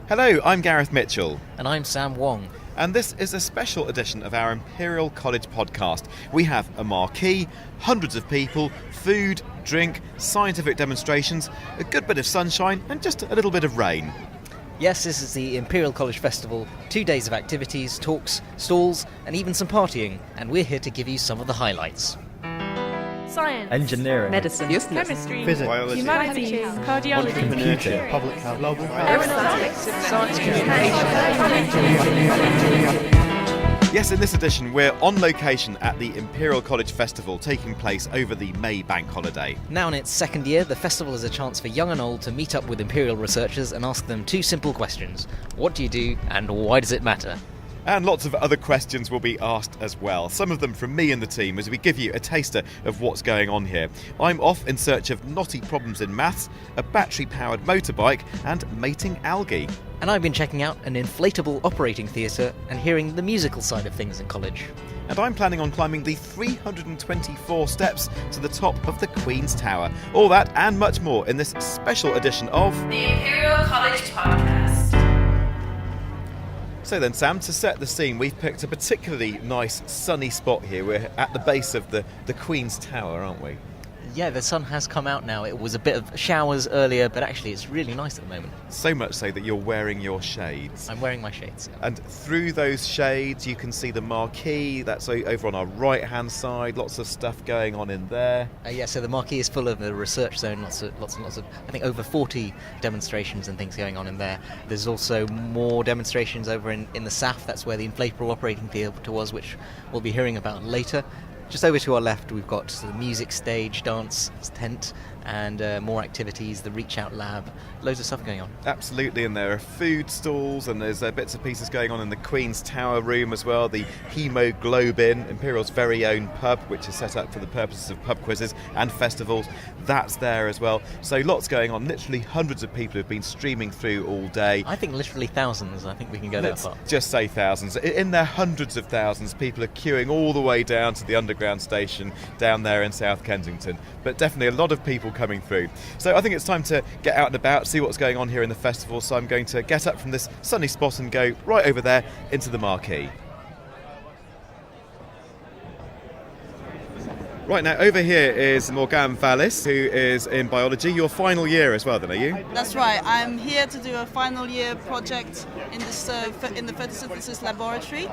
Hello, I'm Gareth Mitchell. And I'm Sam Wong. And this is a special edition of our Imperial College podcast. We have a marquee, hundreds of people, food, drink, scientific demonstrations, a good bit of sunshine and just a little bit of rain. Yes, this is the Imperial College Festival. 2 days of activities, talks, stalls and even some partying. And we're here to give you some of the highlights. Science, engineering, medicine, chemistry, physics, biology, humanities, cardiology, entrepreneurship, public health, global aeronautics, Science communication. Yes, in this edition we're on location at the Imperial College Festival taking place over the May bank holiday. Now in its second year, the festival is a chance for young and old to meet up with Imperial researchers and ask them two simple questions. What do you do and why does it matter? And lots of other questions will be asked as well, some of them from me and the team as we give you a taster of what's going on here. I'm off in search of knotty problems in maths, a battery-powered motorbike and mating algae. And I've been checking out an inflatable operating theatre and hearing the musical side of things in college. And I'm planning on climbing the 324 steps to the top of the Queen's Tower. All that and much more in this special edition of the Imperial College Podcast. So then, Sam, to set the scene, we've picked a particularly nice sunny spot here. We're at the base of the Queen's Tower, aren't we? Yeah, the sun has come out now. It was a bit of showers earlier, but actually it's really nice at the moment. So much so that you're wearing your shades. I'm wearing my shades. And through those shades, you can see the marquee. That's over on our right-hand side. Lots of stuff going on in there. Yeah, so the marquee is full of the research zone. Lots of, I think over 40 demonstrations and things going on in there. There's also more demonstrations over in the SAF. That's where the inflatable operating theatre was, which we'll be hearing about later. Just over to our left, we've got the music stage, dance tent, and more activities, the Reach Out Lab, loads of stuff going on. Absolutely, and there are food stalls, and there's bits and pieces going on in the Queen's Tower room as well, the Hemoglobin, Imperial's very own pub, which is set up for the purposes of pub quizzes and festivals. That's there as well. So lots going on, literally hundreds of people have been streaming through all day. I think literally thousands, I think we can go that far. Just say thousands. In their hundreds of thousands, people are queuing all the way down to the underground station down there in South Kensington. But definitely a lot of people coming through. So I think it's time to get out and about, see what's going on here in the festival. So I'm going to get up from this sunny spot and go right over there into the marquee. Right, now over here is Morgane Vallis, who is in biology. Your final year as well then, are you? That's right. I'm here to do a final year project in this in the photosynthesis laboratory,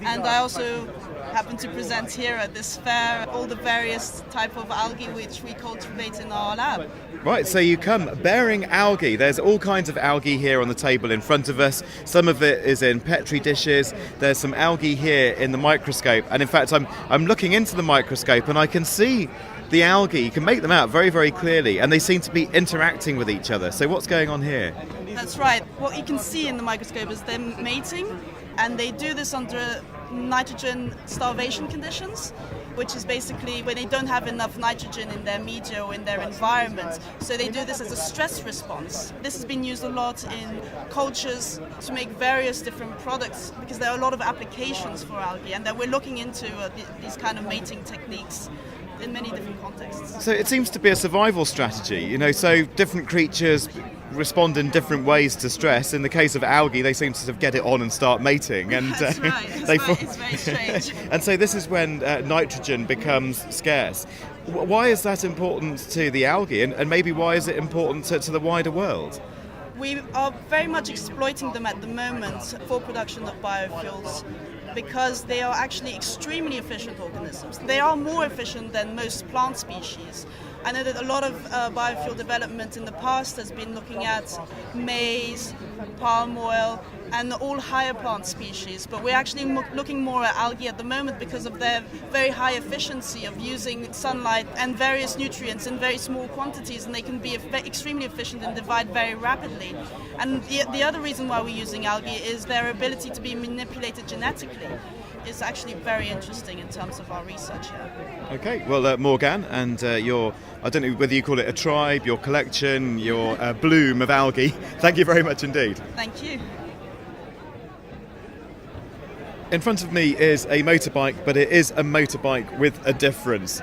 and I also happen to present here at this fair all the various type of algae which we cultivate in our lab. Right, so you come bearing algae. There's all kinds of algae here on the table in front of us. Some of it is in Petri dishes. There's some algae here in the microscope. And in fact, I'm looking into the microscope and I can see the algae. You can make them out very, very clearly. And they seem to be interacting with each other. So what's going on here? That's right. What you can see in the microscope is them mating. And they do this under nitrogen starvation conditions, which is basically when they don't have enough nitrogen in their media or in their environment. So they do this as a stress response. This has been used a lot in cultures to make various different products because there are a lot of applications for algae, and that we're looking into these kind of mating techniques in many different contexts. So it seems to be a survival strategy, so different creatures respond in different ways to stress. In the case of algae, they seem to sort of get it on and start mating. And That's right. It's very strange. And so this is when nitrogen becomes scarce. Why is that important to the algae, and maybe why is it important to the wider world? We are very much exploiting them at the moment for production of biofuels, because they are actually extremely efficient organisms. They are more efficient than most plant species. I know that a lot of biofuel development in the past has been looking at maize, palm oil, and all higher plant species, but we're actually looking more at algae at the moment because of their very high efficiency of using sunlight and various nutrients in very small quantities, and they can be extremely efficient and divide very rapidly. And the other reason why we're using algae is their ability to be manipulated genetically. It's actually very interesting in terms of our research here. Okay, well, Morgane, and your, I don't know whether you call it a tribe, your collection, your bloom of algae, thank you very much indeed. Thank you. In front of me is a motorbike, but it is a motorbike with a difference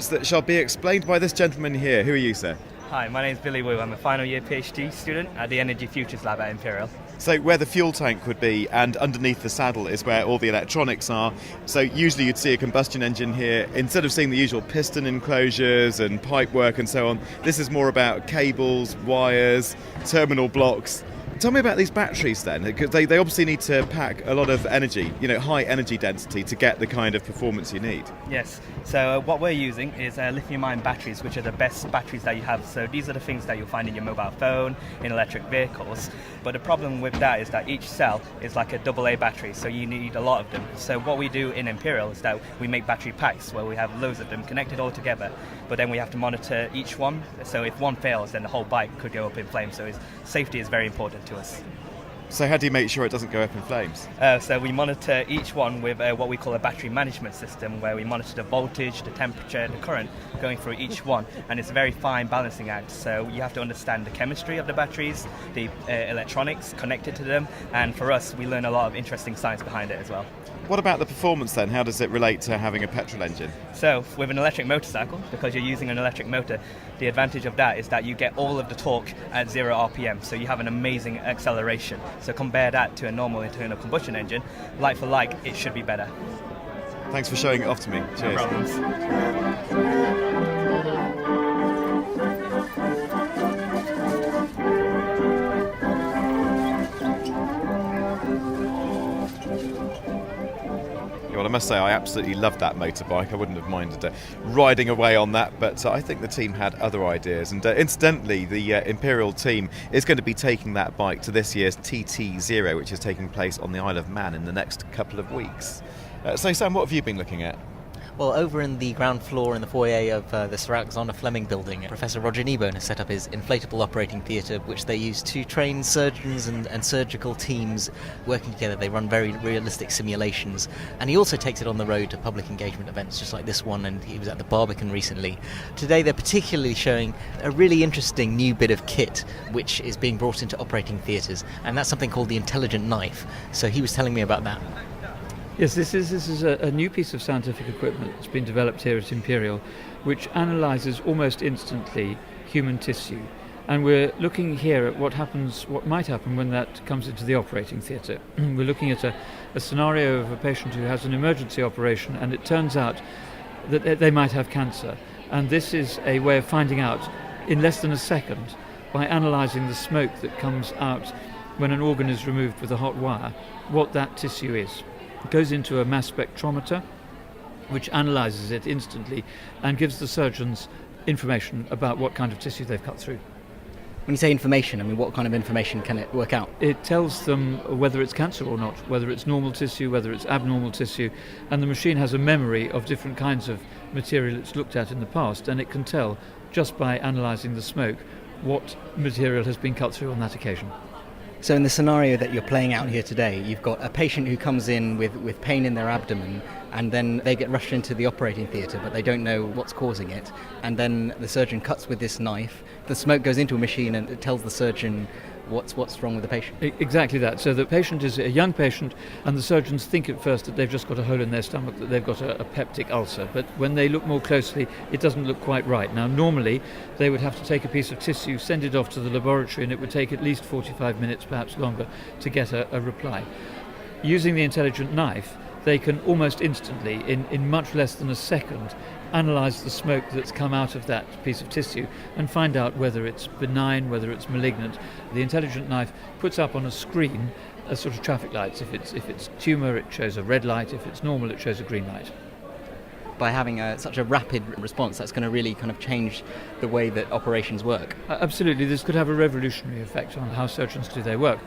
that shall be explained by this gentleman here. Who are you, sir? Hi, my name is Billy Wu. I'm a final year PhD student at the Energy Futures Lab at Imperial. So where the fuel tank would be and underneath the saddle is where all the electronics are. So usually you'd see a combustion engine here. Instead of seeing the usual piston enclosures and pipe work and so on, this is more about cables, wires, terminal blocks. Tell me about these batteries then, because they obviously need to pack a lot of energy, high energy density to get the kind of performance you need. Yes, so what we're using is lithium-ion batteries, which are the best batteries that you have. So these are the things that you'll find in your mobile phone, in electric vehicles. But the problem with that is that each cell is like a AA battery, so you need a lot of them. So what we do in Imperial is that we make battery packs where we have loads of them connected all together, but then we have to monitor each one. So if one fails, then the whole bike could go up in flames. So safety is very important to us. So how do you make sure it doesn't go up in flames? So we monitor each one with what we call a battery management system, where we monitor the voltage, the temperature, the current going through each one, and it's a very fine balancing act. So you have to understand the chemistry of the batteries, the electronics connected to them, and for us we learn a lot of interesting science behind it as well. What about the performance then? How does it relate to having a petrol engine? So with an electric motorcycle, because you're using an electric motor, the advantage of that is that you get all of the torque at 0 RPM, so you have an amazing acceleration. So compare that to a normal internal combustion engine, like for like, it should be better. Thanks for showing it off to me. Cheers. No problems. Well, I must say I absolutely loved that motorbike. I wouldn't have minded riding away on that, but I think the team had other ideas. And incidentally, the Imperial team is going to be taking that bike to this year's TT0, which is taking place on the Isle of Man in the next couple of weeks. So Sam, what have you been looking at? Well, over in the ground floor in the foyer of the Sir Alexander Fleming building, Professor Roger Kneebone has set up his inflatable operating theatre, which they use to train surgeons and surgical teams working together. They run very realistic simulations, and he also takes it on the road to public engagement events just like this one, and he was at the Barbican recently. Today they're particularly showing a really interesting new bit of kit which is being brought into operating theatres, and that's something called the intelligent knife. So he was telling me about that. Yes, this is a new piece of scientific equipment that's been developed here at Imperial, which analyses almost instantly human tissue. And we're looking here at what might happen when that comes into the operating theatre. We're looking at a scenario of a patient who has an emergency operation, and it turns out that they might have cancer. And this is a way of finding out in less than a second, by analysing the smoke that comes out when an organ is removed with a hot wire, what that tissue is. It goes into a mass spectrometer, which analyses it instantly and gives the surgeons information about what kind of tissue they've cut through. When you say information, I mean, what kind of information can it work out? It tells them whether it's cancer or not, whether it's normal tissue, whether it's abnormal tissue, and the machine has a memory of different kinds of material it's looked at in the past, and it can tell, just by analysing the smoke, what material has been cut through on that occasion. So in the scenario that you're playing out here today, you've got a patient who comes in with pain in their abdomen, and then they get rushed into the operating theatre, but they don't know what's causing it. And then the surgeon cuts with this knife. The smoke goes into a machine and it tells the surgeon what's wrong with the patient. Exactly that. So the patient is a young patient, and the surgeons think at first that they've just got a hole in their stomach, that they've got a peptic ulcer. But when they look more closely, it doesn't look quite right. Now, normally, they would have to take a piece of tissue, send it off to the laboratory, and it would take at least 45 minutes, perhaps longer, to get a reply. Using the intelligent knife, they can almost instantly, in much less than a second, analyse the smoke that's come out of that piece of tissue and find out whether it's benign, whether it's malignant. The intelligent knife puts up on a screen a sort of traffic lights. If it's tumour, it shows a red light. If it's normal, it shows a green light. By having such a rapid response, that's going to really kind of change the way that operations work. Absolutely. This could have a revolutionary effect on how surgeons do their work.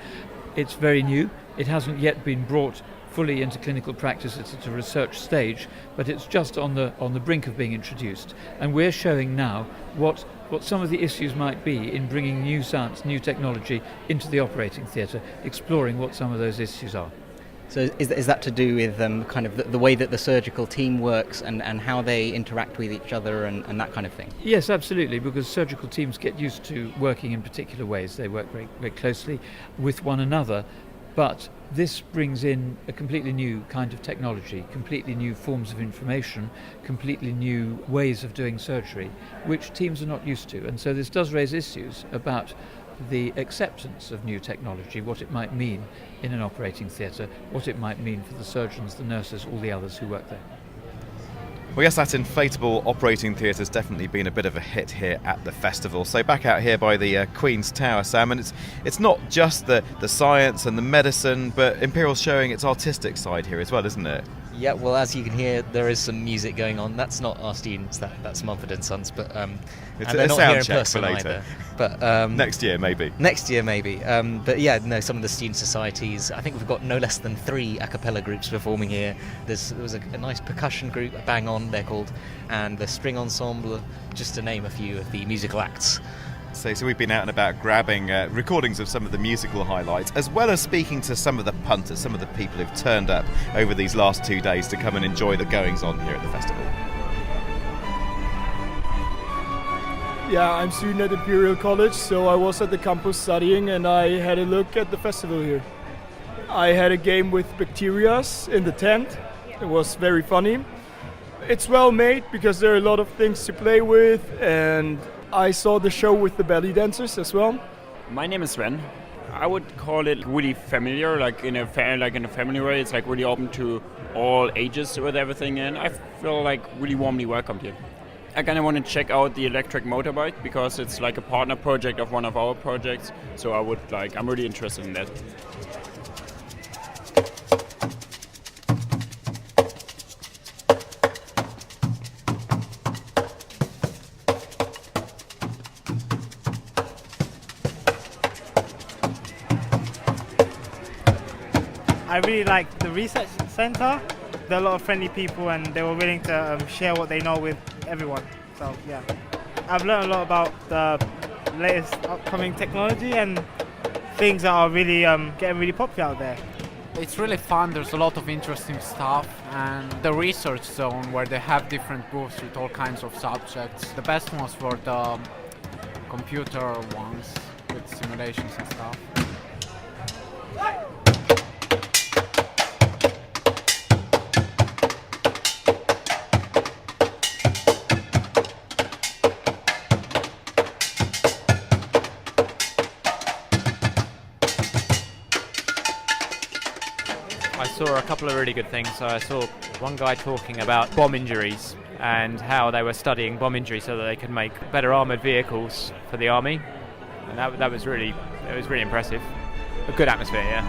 It's very new. It hasn't yet been brought fully into clinical practice. It's at a research stage, but it's just on the brink of being introduced. And we're showing now what some of the issues might be in bringing new science, new technology into the operating theatre, exploring what some of those issues are. So is that to do with kind of the way that the surgical team works and how they interact with each other and that kind of thing? Yes, absolutely, because surgical teams get used to working in particular ways. They work very, very closely with one another, but this brings in a completely new kind of technology, completely new forms of information, completely new ways of doing surgery, which teams are not used to. And so this does raise issues about the acceptance of new technology, what it might mean in an operating theatre, what it might mean for the surgeons, the nurses, all the others who work there. Well, yes, that inflatable operating theatre has definitely been a bit of a hit here at the festival. So back out here by the Queen's Tower, Sam, and it's not just the science and the medicine, but Imperial's showing its artistic side here as well, isn't it? Yeah, well, as you can hear, there is some music going on. That's not our students, that's Mumford and Sons, but it's and they're a not sound here in check person for later. either. But next year, maybe. Next year, maybe. But yeah, no, some of the student societies. I think we've got no less than 3 a cappella groups performing here. There was a nice percussion group, Bang On, they're called, and the string ensemble, just to name a few of the musical acts. So we've been out and about grabbing recordings of some of the musical highlights, as well as speaking to some of the punters, some of the people who've turned up over these last 2 days to come and enjoy the goings-on here at the festival. Yeah, I'm a student at Imperial College, so I was at the campus studying and I had a look at the festival here. I had a game with bacteria in the tent. It was very funny. It's well made because there are a lot of things to play with, and I saw the show with the belly dancers as well. My name is Sven. I would call it really familiar, like in a family way. It's like really open to all ages with everything, and I feel like really warmly welcomed here. I kind of want to check out the electric motorbike because it's like a partner project of one of our projects. So I'm really interested in that. I really liked the research center. There are a lot of friendly people and they were willing to share what they know with everyone. So yeah, I've learned a lot about the latest upcoming technology and things that are really getting really popular out there. It's really fun, there's a lot of interesting stuff, and the research zone where they have different booths with all kinds of subjects. The best ones were the computer ones with simulations and stuff. I saw a couple of really good things. So I saw one guy talking about bomb injuries and how they were studying bomb injuries so that they could make better armoured vehicles for the army, and that was really impressive. A good atmosphere, yeah.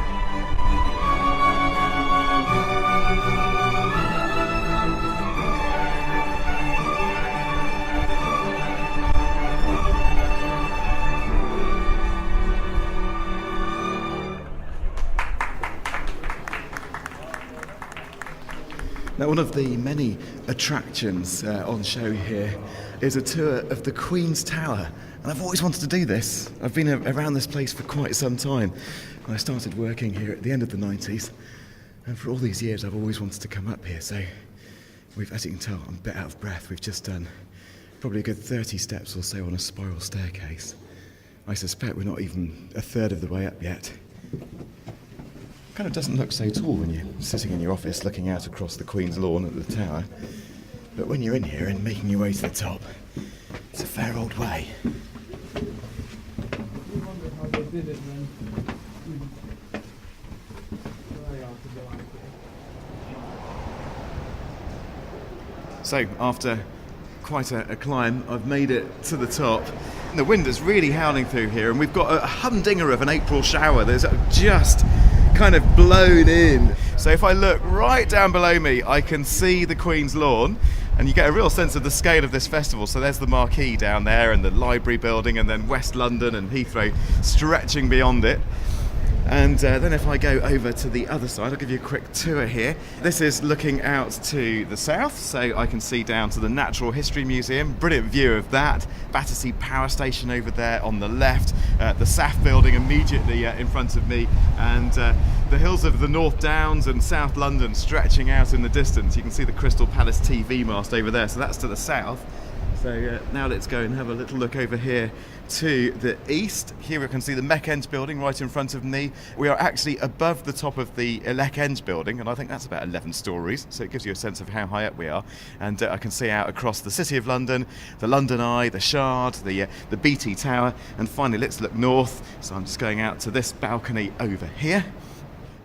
Now, one of the many attractions on show here is a tour of the Queen's Tower. And I've always wanted to do this. I've been around this place for quite some time. I started working here at the end of the 90s. And for all these years, I've always wanted to come up here. So, as you can tell, I'm a bit out of breath. We've just done probably a good 30 steps or so on a spiral staircase. I suspect we're not even a third of the way up yet. Kind of doesn't look so tall when you're sitting in your office looking out across the Queen's lawn at the tower, but when you're in here and making your way to the top, it's a fair old way. So after quite a climb, I've made it to the top. And the wind is really howling through here, and we've got a humdinger of an April shower that's just kind of blown in. So if I look right down below me, I can see the Queen's Lawn, and you get a real sense of the scale of this festival. So there's the marquee down there and the library building, and then West London and Heathrow stretching beyond it. And then if I go over to the other side, I'll give you a quick tour here. This is looking out to the south, so I can see down to the Natural History Museum. Brilliant view of that. Battersea Power Station over there on the left. The SAF building immediately in front of me. And the hills of the North Downs and South London stretching out in the distance. You can see the Crystal Palace TV mast over there, so that's to the south. So now let's go and have a little look over here to the east. Here we can see the Mech Ends building right in front of me. We are actually above the top of the Mech Ends building, and I think that's about 11 stories, so it gives you a sense of how high up we are. And I can see out across the City of London, the London Eye, the Shard, the BT Tower, and finally let's look north. So I'm just going out to this balcony over here.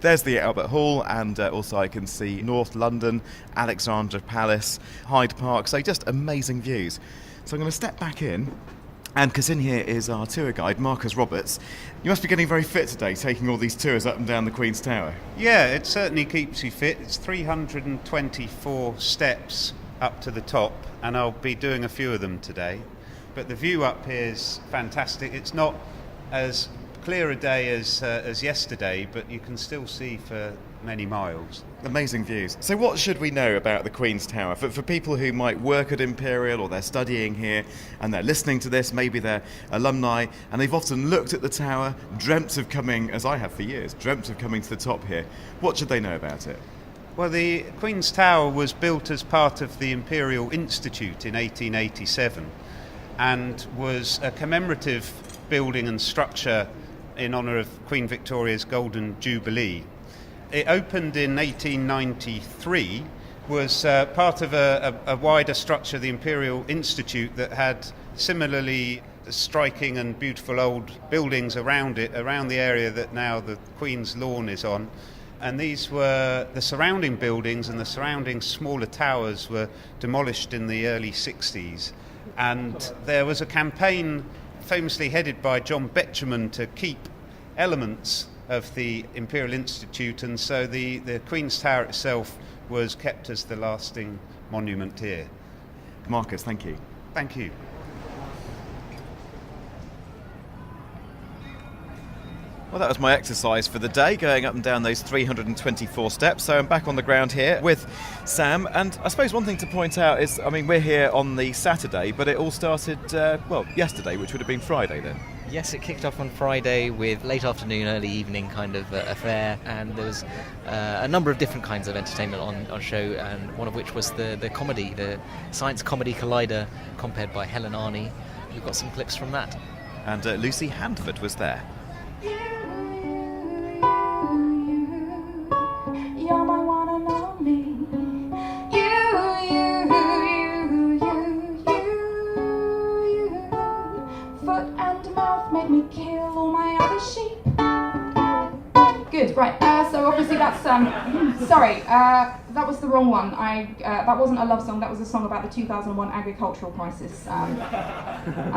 There's the Albert Hall, and also I can see North London, Alexandra Palace, Hyde Park, so just amazing views. So I'm going to step back in, and because in here is our tour guide, Marcus Roberts. You must be getting very fit today, taking all these tours up and down the Queen's Tower. Yeah, it certainly keeps you fit. It's 324 steps up to the top, and I'll be doing a few of them today. But the view up here is fantastic. It's not as clear a day as yesterday, but you can still see for many miles. Amazing views. So what should we know about the Queen's Tower? For people who might work at Imperial, or they're studying here and they're listening to this, maybe they're alumni, and they've often looked at the tower, dreamt of coming, as I have for years, dreamt of coming to the top here. What should they know about it? Well, the Queen's Tower was built as part of the Imperial Institute in 1887 and was a commemorative building and structure in honour of Queen Victoria's Golden Jubilee. It opened in 1893, was part of a wider structure, the Imperial Institute, that had similarly striking and beautiful old buildings around it, around the area that now the Queen's Lawn is on. And these were the surrounding buildings, and the surrounding smaller towers were demolished in the early 60s. And there was a campaign famously headed by John Betjeman to keep elements of the Imperial Institute, and so the Queen's Tower itself was kept as the lasting monument here. Marcus, thank you. Thank you. Well, that was my exercise for the day, going up and down those 324 steps. So I'm back on the ground here with Sam. And I suppose one thing to point out is, I mean, we're here on the Saturday, but it all started, yesterday, which would have been Friday then. Yes, it kicked off on Friday with late afternoon, early evening kind of affair, and there was a number of different kinds of entertainment on show, and one of which was the comedy, the Science Comedy Collider, compared by Helen Arney. We've got some clips from that. And Lucy Handford was there. You're my one and only. You. Foot and mouth make me kill all my other sheep. Good, right. So obviously that's sorry. That was the wrong one. That wasn't a love song. That was a song about the 2001 agricultural crisis and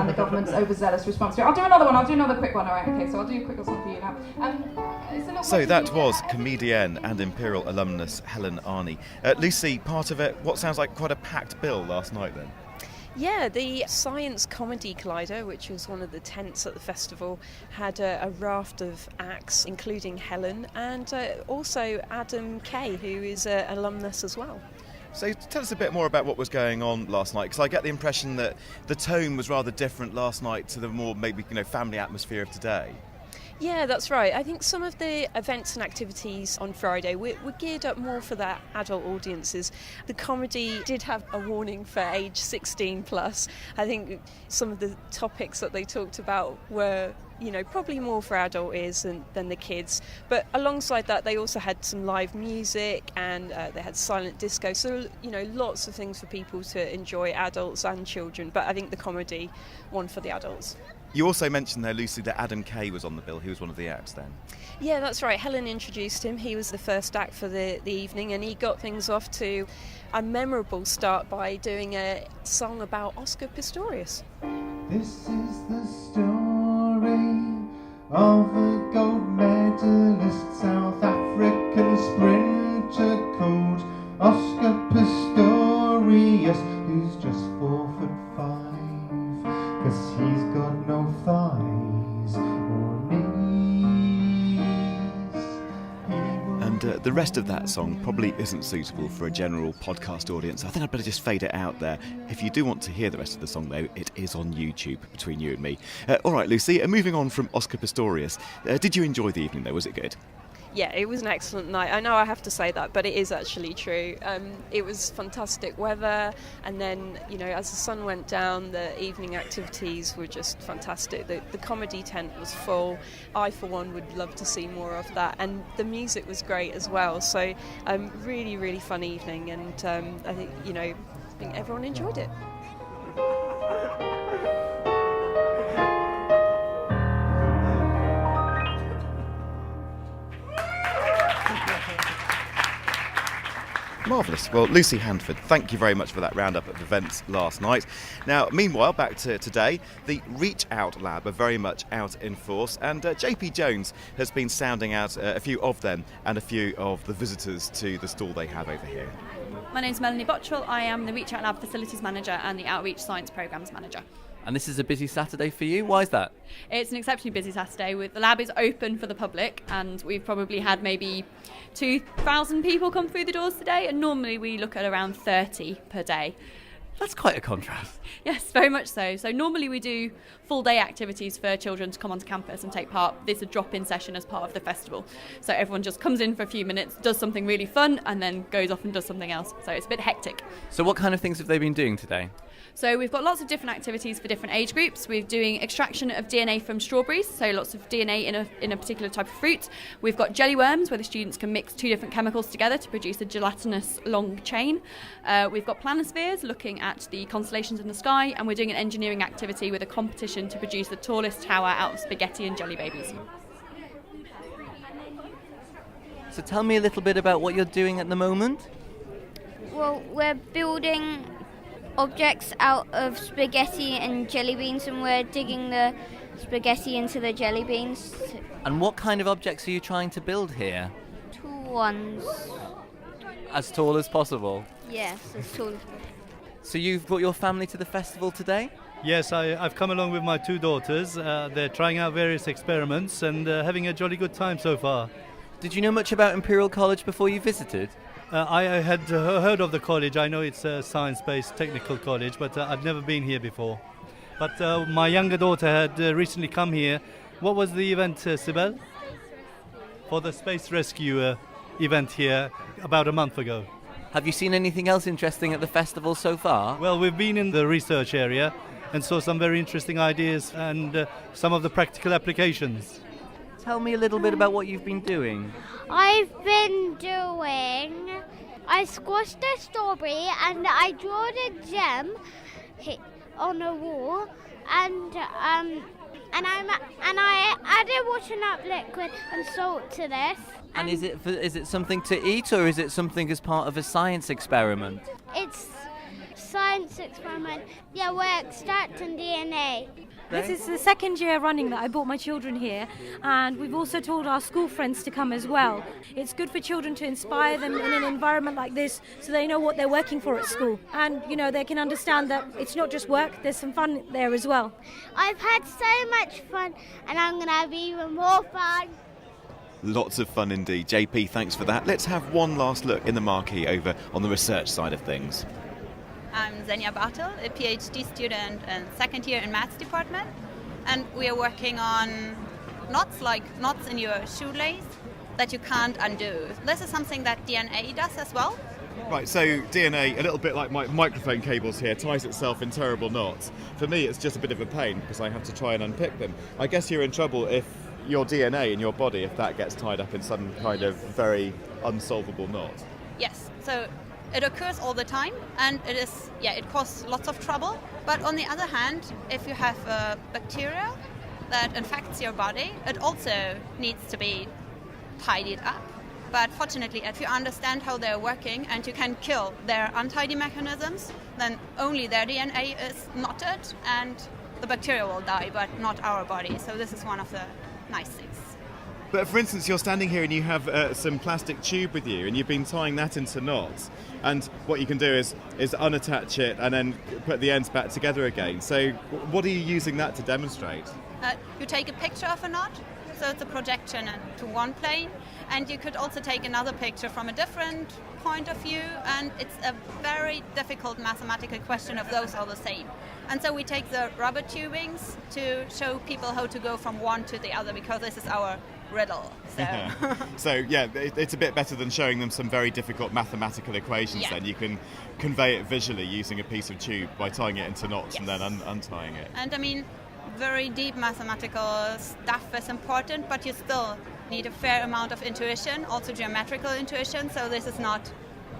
the government's overzealous response to it. I'll do another one. I'll do another quick one. All right. Okay. So I'll do a quick song for you now. So that was comedienne and Imperial alumnus Helen Arney. Lucy, part of it, what sounds like quite a packed bill last night then? Yeah, the Science Comedy Collider, which was one of the tents at the festival, had a raft of acts, including Helen, and also Adam Kay, who is an alumnus as well. So tell us a bit more about what was going on last night, because I get the impression that the tone was rather different last night to the more maybe family atmosphere of today. Yeah, that's right. I think some of the events and activities on Friday were geared up more for the adult audiences. The comedy did have a warning for age 16 plus. I think some of the topics that they talked about were probably more for adult ears than the kids. But alongside that, they also had some live music, and they had silent disco. So, lots of things for people to enjoy, adults and children. But I think the comedy won for the adults. You also mentioned there, Lucy, that Adam Kay was on the bill. He was one of the acts then. Yeah, that's right. Helen introduced him. He was the first act for the evening, and he got things off to a memorable start by doing a song about Oscar Pistorius. This is the story of a gold medalist South African sprinter called Oscar Pistorius, who's just 4'5", 'cause he's got no thighs or knees. And the rest of that song probably isn't suitable for a general podcast audience. I think I'd better just fade it out there. If you do want to hear the rest of the song, though, it is on YouTube, between you and me. All right, Lucy, moving on from Oscar Pistorius. Did you enjoy the evening, though? Was it good? Yeah, it was an excellent night. I know I have to say that, but it is actually true. It was fantastic weather, and then, as the sun went down, the evening activities were just fantastic. The comedy tent was full. I, for one, would love to see more of that, and the music was great as well. So, really, really fun evening, and I think everyone enjoyed it. Marvellous. Well, Lucy Handford, thank you very much for that roundup of events last night. Now, meanwhile, back to today, the Reach Out Lab are very much out in force, and JP Jones has been sounding out a few of them and a few of the visitors to the stall they have over here. My name's Melanie Bottrell. I am the Reach Out Lab Facilities Manager and the Outreach Science Programmes Manager. And this is a busy Saturday for you. Why is that? It's an exceptionally busy Saturday. The lab is open for the public, and we've probably had maybe 2,000 people come through the doors today, and normally we look at around 30 per day. That's quite a contrast. Yes, very much so. So normally we do full day activities for children to come onto campus and take part. This is a drop-in session as part of the festival. So everyone just comes in for a few minutes, does something really fun, and then goes off and does something else. So it's a bit hectic. So what kind of things have they been doing today? So we've got lots of different activities for different age groups. We're doing extraction of DNA from strawberries, so lots of DNA in a particular type of fruit. We've got jelly worms, where the students can mix two different chemicals together to produce a gelatinous long chain. We've got planispheres, looking at the constellations in the sky, and we're doing an engineering activity with a competition to produce the tallest tower out of spaghetti and jelly babies. So tell me a little bit about what you're doing at the moment. Well, we're building objects out of spaghetti and jelly beans, and we're digging the spaghetti into the jelly beans. And what kind of objects are you trying to build here? Tall ones. As tall as possible? Yes, as tall as possible. So you've brought your family to the festival today? Yes, I've come along with my two daughters. They're trying out various experiments and having a jolly good time so far. Did you know much about Imperial College before you visited? I had heard of the college. I know it's a science-based technical college, but I'd never been here before. But my younger daughter had recently come here. What was the event, Sibel? For the space rescue event here about a month ago. Have you seen anything else interesting at the festival so far? Well, we've been in the research area and saw some very interesting ideas and some of the practical applications. Tell me a little bit about what you've been doing. I squashed a strawberry and I drew a gem on a wall, and I added water and up liquid and salt to this. And is it something to eat, or is it something as part of a science experiment? It's science experiment. Yeah, we're extracting DNA. This is the second year running that I brought my children here, and we've also told our school friends to come as well. It's good for children to inspire them in an environment like this so they know what they're working for at school, and they can understand that it's not just work, there's some fun there as well. I've had so much fun, and I'm going to have even more fun. Lots of fun indeed. JP, thanks for that. Let's have one last look in the marquee over on the research side of things. I'm Xenia Bartel, a PhD student and second year in maths department, and we are working on knots like knots in your shoelace that you can't undo. This is something that DNA does as well. Right, so DNA, a little bit like my microphone cables here, ties itself in terrible knots. For me, it's just a bit of a pain because I have to try and unpick them. I guess you're in trouble if your DNA in your body, if that gets tied up in some kind of very unsolvable knot. Yes, so it occurs all the time, and it causes lots of trouble. But on the other hand, if you have a bacteria that infects your body, it also needs to be tidied up. But fortunately, if you understand how they're working and you can kill their untidy mechanisms, then only their DNA is knotted and the bacteria will die, but not our body. So this is one of the nice things. But for instance, you're standing here and you have some plastic tube with you and you've been tying that into knots. And what you can do is unattach it and then put the ends back together again. So what are you using that to demonstrate? You take a picture of a knot, so it's a projection to one plane, and you could also take another picture from a different point of view, and it's a very difficult mathematical question if those are the same. And so we take the rubber tubings to show people how to go from one to the other, because this is our riddle. So, So yeah, it's a bit better than showing them some very difficult mathematical equations. Yeah. Then you can convey it visually using a piece of tube by tying it into knots Yes. and then untying it. and I mean, very deep mathematical stuff is important, but you still need a fair amount of intuition, also geometrical intuition. So this is not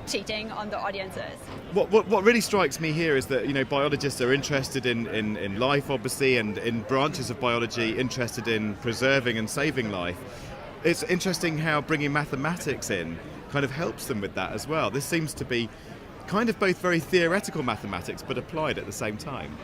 cheating on the audiences. What really strikes me here is that, you know, biologists are interested in life, obviously, and in branches of biology interested in preserving and saving life. It's interesting how bringing mathematics in kind of helps them with that as well. This seems to be kind of both very theoretical mathematics but applied at the same time.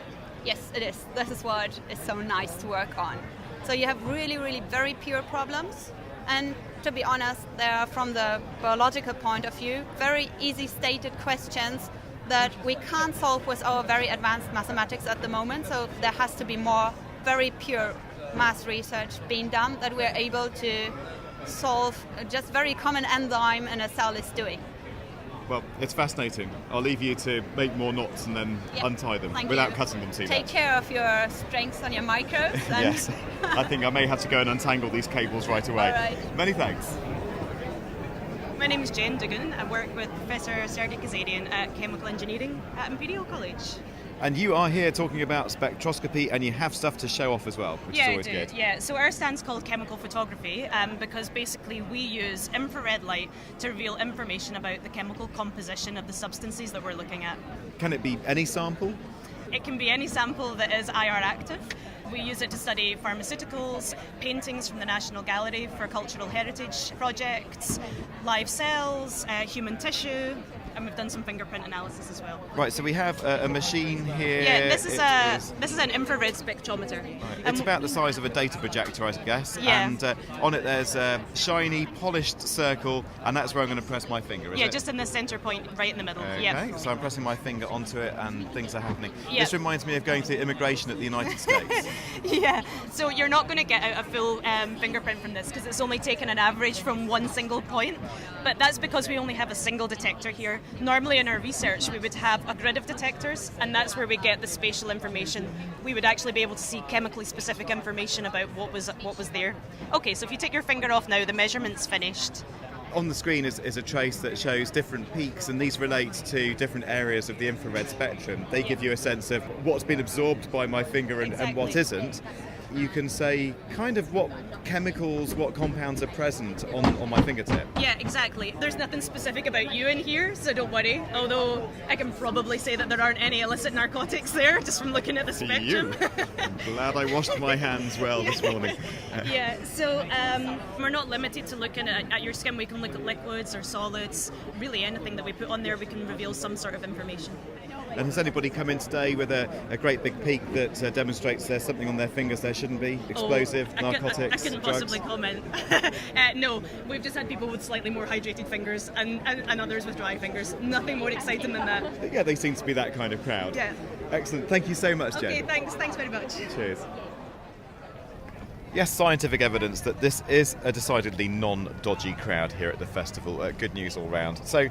Yes, it is. This is what is so nice to work on. So you have really, really very pure problems. And to be honest, they are, from the biological point of view, very easy stated questions that we can't solve with our very advanced mathematics at the moment. So there has to be more very pure math research being done that we're able to solve just very common enzyme in a cell is doing. Well, it's fascinating. I'll leave you to make more knots and then untie them Thank without you. cutting them too Take much. care of your strengths on your micros. And Yes, I think I may have to go and untangle these cables right away. All right. Many thanks. My name is Jane Dugan. I work with Professor Sergei Kazadian at Chemical Engineering at Imperial College. And you are here talking about spectroscopy, and you have stuff to show off as well, which is always good. Yeah. So our stand's called chemical photography because basically we use infrared light to reveal information about the chemical composition of the substances that we're looking at. Can it be any sample? It can be any sample that is IR active. We use it to study pharmaceuticals, paintings from the National Gallery for cultural heritage projects, live cells, human tissue, and we've done some fingerprint analysis as well. Right, so we have a machine here. Yeah, this is It this is an infrared spectrometer. It's about the size of a data projector, I guess. Yeah. And on it there's a shiny, polished circle, and that's where I'm going to press my finger, is Yeah, it? just in the center point, right in the middle. Okay, Yeah. so I'm pressing my finger onto it and things are happening. Yeah. This reminds me of going to immigration at the United States. Yeah, so you're not going to get out a full fingerprint from this because it's only taken an average from one single point, but that's because we only have a single detector here. Normally in our research we would have a grid of detectors, and that's where we get the spatial information. We would actually be able to see chemically specific information about what was there. Okay, so if you take your finger off now, the measurement's finished. On the screen is a trace that shows different peaks, and these relate to different areas of the infrared spectrum. They give you a sense of what's been absorbed by my finger and what isn't. You can say kind of what chemicals, what compounds are present on my fingertip. Yeah, exactly. There's nothing specific about you in here, so don't worry. Although I can probably say that there aren't any illicit narcotics there, just from looking at the spectrum. I'm glad I washed my hands well this morning. Yeah, so we're not limited to looking at your skin. We can look at liquids or solids. Really anything that we put on there, we can reveal some sort of information. And has anybody come in today with a great big peak that demonstrates there's something on their fingers there shouldn't be? Explosive, narcotics, I couldn't drugs? possibly comment. No, we've just had people with slightly more hydrated fingers and others with dry fingers. Nothing more exciting than that. Yeah, they seem to be that kind of crowd. Yeah. Excellent. Thank you so much, Jen. Okay, thanks very much. Cheers. Yes, scientific evidence that this is a decidedly non-dodgy crowd here at the festival. Good news all round. So,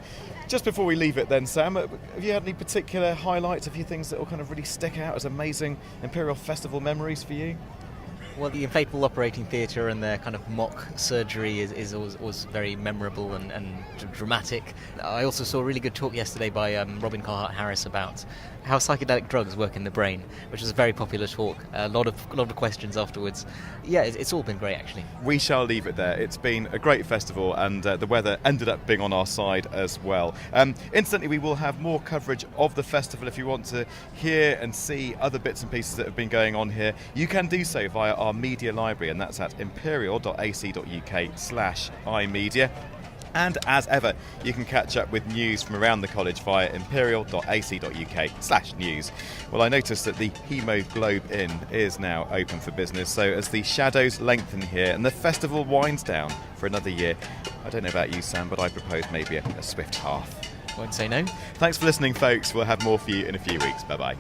just before we leave it then, Sam, have you had any particular highlights, a few things that will kind of really stick out as amazing Imperial Festival memories for you? Well, the inflatable operating theatre and their kind of mock surgery is always very memorable and dramatic. I also saw a really good talk yesterday by Robin Carhart-Harris about how psychedelic drugs work in the brain, which was a very popular talk. A lot of questions afterwards. Yeah, it's all been great, actually. We shall leave it there. It's been a great festival, and the weather ended up being on our side as well. Incidentally, we will have more coverage of the festival. If you want to hear and see other bits and pieces that have been going on here, you can do so via our media library, and that's at imperial.ac.uk/imedia. And as ever, you can catch up with news from around the college via imperial.ac.uk/news. Well, I noticed that the Hemo-Globe Inn is now open for business, so as the shadows lengthen here and the festival winds down for another year, I don't know about you, Sam, but I propose maybe a swift half. Won't say no. Thanks for listening, folks. We'll have more for you in a few weeks. Bye-bye.